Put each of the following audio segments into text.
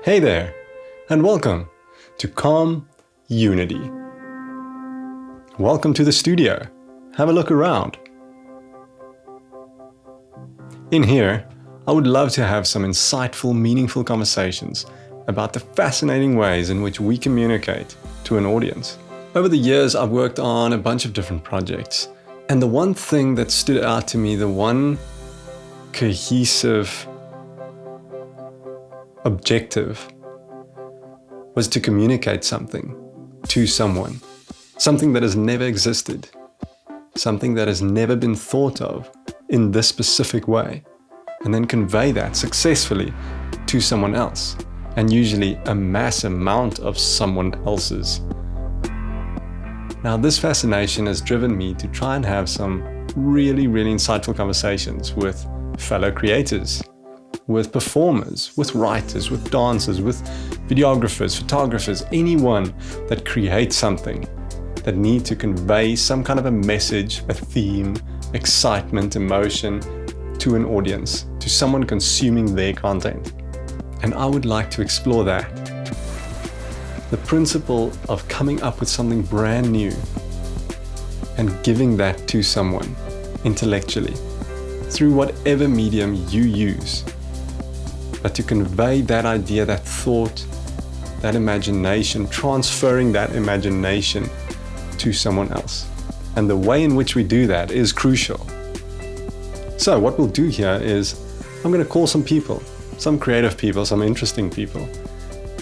Hey there, and welcome to COMM.UNITY. Welcome to the studio. Have a look around. In here, I would love to have some insightful, meaningful conversations about the fascinating ways in which we communicate to an audience. Over the years, I've worked on a bunch of different projects, and the one thing that stood out to me, the one cohesive objective, was to communicate something to someone, something that has never existed, something that has never been thought of in this specific way, and then convey that successfully to someone else, and usually a mass amount of someone else's. Now, this fascination has driven me to try and have some really insightful conversations with fellow creators, with performers, with writers, with dancers, with videographers, photographers, anyone that creates something that need to convey some kind of a message, a theme, excitement, emotion to an audience, to someone consuming their content. And I would like to explore that. The principle of coming up with something brand new and giving that to someone intellectually through whatever medium you use, but to convey that idea, that thought, that imagination, transferring that imagination to someone else. And the way in which we do that is crucial. So what we'll do here is I'm going to call some people, some creative people, some interesting people,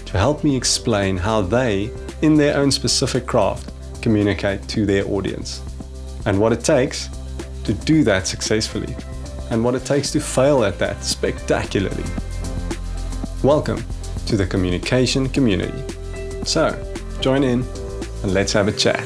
to help me explain how they, in their own specific craft, communicate to their audience, and what it takes to do that successfully, and what it takes to fail at that spectacularly. Welcome to the communication community. So, join in and let's have a chat.